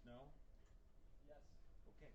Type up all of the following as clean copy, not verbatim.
No? Yes. Okay.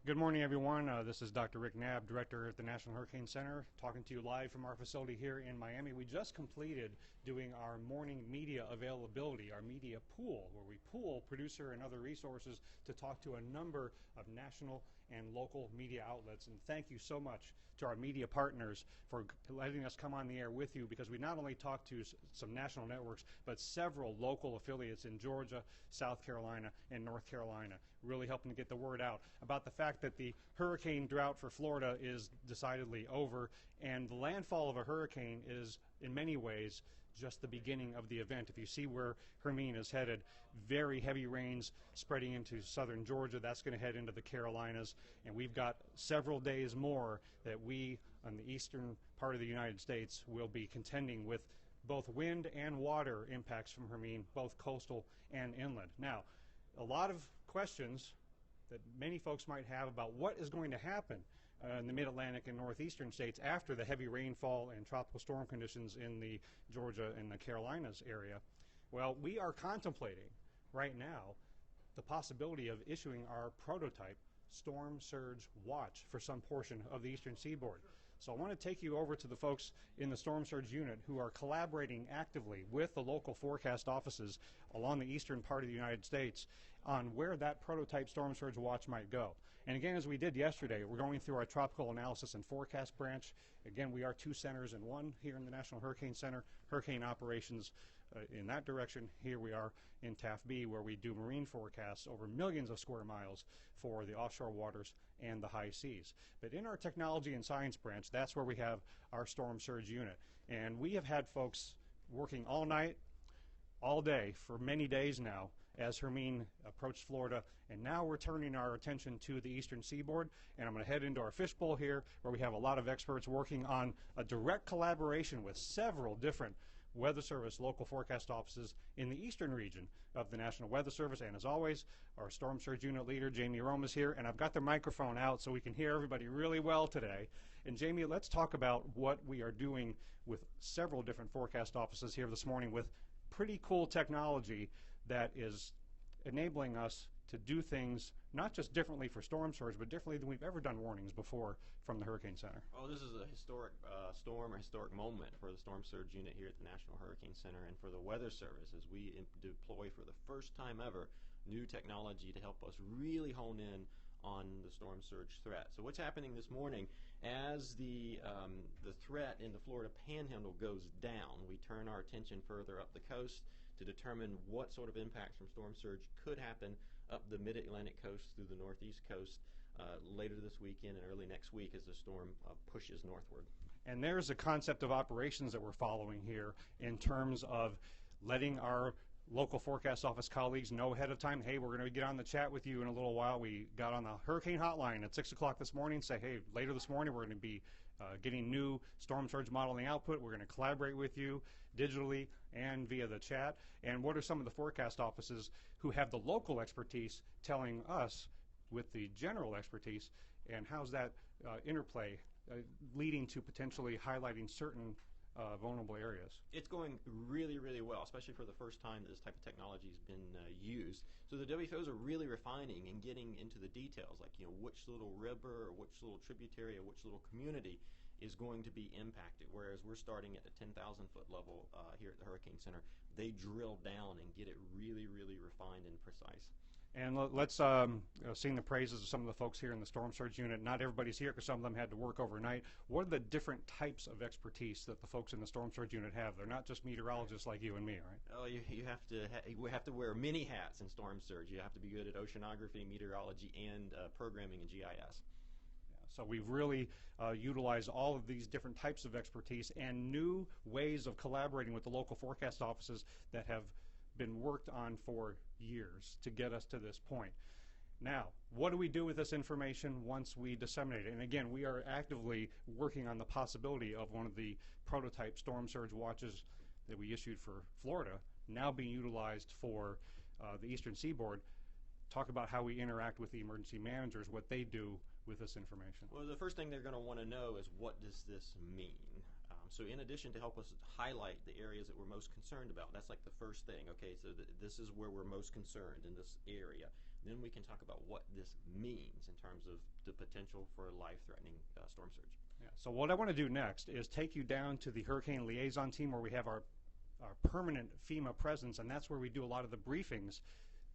Good morning, everyone. This is Dr. Rick Knabb, Director at the National Hurricane Center, talking to you live from our facility here in Miami. We just completed doing our morning media availability, our media pool, where we pool producer and other resources to talk to a number of national and local media outlets. And thank you so much to our media partners for letting us come on the air with you, because we not only talked to some national networks, but several local affiliates in Georgia, South Carolina, and North Carolina, really helping to get the word out about the fact that the hurricane drought for Florida is decidedly over, and the landfall of a hurricane is in many ways just the beginning of the event. If you see where Hermine is headed, very heavy rains spreading into southern Georgia. That's going to head into the Carolinas, and we've got several days more that we on the eastern part of the United States will be contending with both wind and water impacts from Hermine, both coastal and inland. Now, a lot of questions that many folks might have about what is going to happen in the mid-Atlantic and northeastern states after the heavy rainfall and tropical storm conditions in the Georgia and the Carolinas area. Well, we are contemplating right now the possibility of issuing our prototype storm surge watch for some portion of the eastern seaboard. So I want to take you over to the folks in the storm surge unit who are collaborating actively with the local forecast offices along the eastern part of the United States on where that prototype storm surge watch might go. And again, as we did yesterday, we're going through our tropical analysis and forecast branch. Again, we are two centers in one here in the National Hurricane Center, hurricane operations in that direction. Here we are in TAF B, where we do marine forecasts over millions of square miles for the offshore waters and the high seas. But in our technology and science branch, that's where we have our storm surge unit. And we have had folks working all night, all day, for many days now as Hermine approached Florida, and now we're turning our attention to the eastern seaboard, and I'm going to head into our fishbowl here where we have a lot of experts working on a direct collaboration with several different Weather Service local forecast offices in the eastern region of the National Weather Service. And as always, our storm surge unit leader, Jamie Rome, is here, and I've got the microphone out so we can hear everybody really well today. And Jamie, let's talk about what we are doing with several different forecast offices here this morning with pretty cool technology that is enabling us to do things not just differently for storm surge, but differently than we've ever done warnings before from the Hurricane Center. Oh, this is a historic storm or historic moment for the storm surge unit here at the National Hurricane Center and for the Weather Service, as we deploy for the first time ever new technology to help us really hone in on the storm surge threat. So what's happening this morning, as the threat in the Florida Panhandle goes down, we turn our attention further up the coast to determine what sort of impacts from storm surge could happen up the mid-Atlantic coast through the northeast coast later this weekend and early next week as the storm pushes northward. And there's a concept of operations that we're following here in terms of letting our local forecast office colleagues know ahead of time, hey, we're going to get on the chat with you in a little while. We got on the hurricane hotline at 6 o'clock this morning, say, hey, later this morning we're going to be getting new storm surge modeling output. We're going to collaborate with you digitally and via the chat. And what are some of the forecast offices who have the local expertise telling us with the general expertise, and how's that interplay leading to potentially highlighting certain vulnerable areas? It's going really, really well, especially for the first time that this type of technology has been used. So the WFOs are really refining and getting into the details, like which little river or which little tributary or which little community is going to be impacted. Whereas we're starting at the 10,000 foot level here at the Hurricane Center, they drill down and get it really, really refined and precise. And let's sing the praises of some of the folks here in the storm surge unit. Not everybody's here because some of them had to work overnight. What are the different types of expertise that the folks in the storm surge unit have? They're not just meteorologists like you and me, right? Oh, you have to wear many hats in storm surge. You have to be good at oceanography, meteorology, and programming and GIS. So we've really utilized all of these different types of expertise and new ways of collaborating with the local forecast offices that have been worked on for years to get us to this point. Now, what do we do with this information once we disseminate it? And again, we are actively working on the possibility of one of the prototype storm surge watches that we issued for Florida now being utilized for the eastern seaboard. Talk about how we interact with the emergency managers, what they do with this information. Well, the first thing they're going to want to know is, what does this mean? So in addition to help us highlight the areas that we're most concerned about, that's like the first thing. Okay, so this is where we're most concerned in this area. Then we can talk about what this means in terms of the potential for a life-threatening storm surge. Yeah. So what I want to do next is take you down to the Hurricane Liaison Team where we have our permanent FEMA presence, and that's where we do a lot of the briefings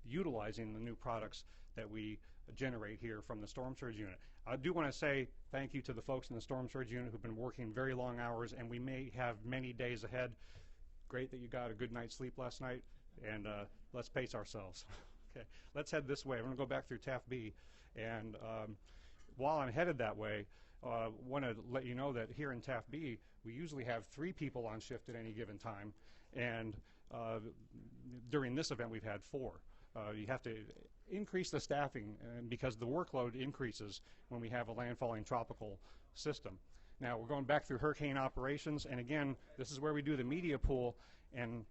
utilizing the new products that we generate here from the Storm Surge Unit. I do want to say thank you to the folks in the Storm Surge Unit who've been working very long hours, and we may have many days ahead. Great that you got a good night's sleep last night, and let's pace ourselves. Okay, let's head this way. I'm going to go back through TAF B, and while I'm headed that way, want to let you know that here in TAF B, we usually have 3 people on shift at any given time, and during this event we've had 4. You have to increase the staffing because the workload increases when we have a landfalling tropical system. Now we're going back through hurricane operations, and again, this is where we do the media pool, and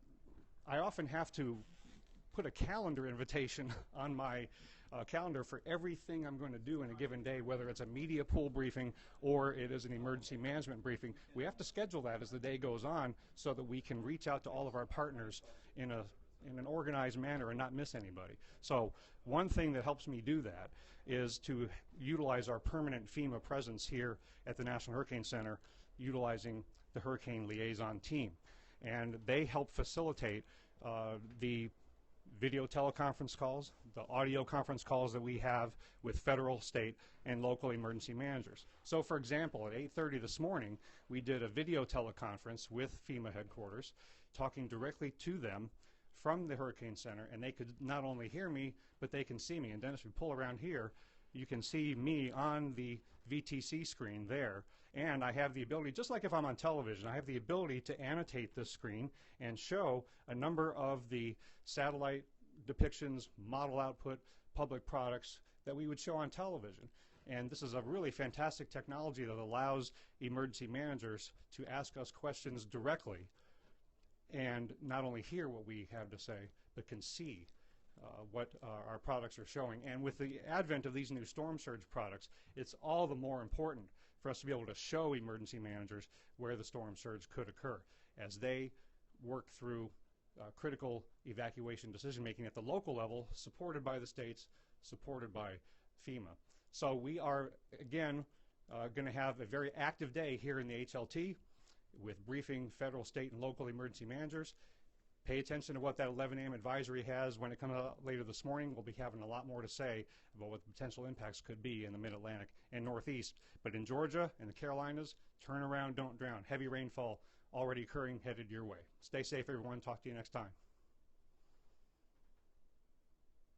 I often have to put a calendar invitation on my calendar for everything I'm going to do in a given day, whether it's a media pool briefing or it is an emergency management briefing. We have to schedule that as the day goes on so that we can reach out to all of our partners in an organized manner and not miss anybody. So one thing that helps me do that is to utilize our permanent FEMA presence here at the National Hurricane Center, utilizing the Hurricane Liaison Team. And they help facilitate the video teleconference calls, the audio conference calls that we have with federal, state, and local emergency managers. So for example, at 8:30 this morning, we did a video teleconference with FEMA headquarters, talking directly to them from the Hurricane Center, and they could not only hear me, but they can see me. And Dennis, if you pull around here, you can see me on the VTC screen there. And I have the ability, just like if I'm on television, I have the ability to annotate this screen and show a number of the satellite depictions, model output, public products that we would show on television. And this is a really fantastic technology that allows emergency managers to ask us questions directly and not only hear what we have to say, but can see what our products are showing. And with the advent of these new storm surge products, it's all the more important for us to be able to show emergency managers where the storm surge could occur as they work through critical evacuation decision making at the local level, supported by the states, supported by FEMA. So we are, again, going to have a very active day here in the HLT with briefing federal, state, and local emergency managers. Pay attention to what that 11 a.m. advisory has. When it comes out later this morning, we'll be having a lot more to say about what the potential impacts could be in the Mid-Atlantic and Northeast. But in Georgia and the Carolinas, turn around, don't drown. Heavy rainfall already occurring, headed your way. Stay safe, everyone. Talk to you next time.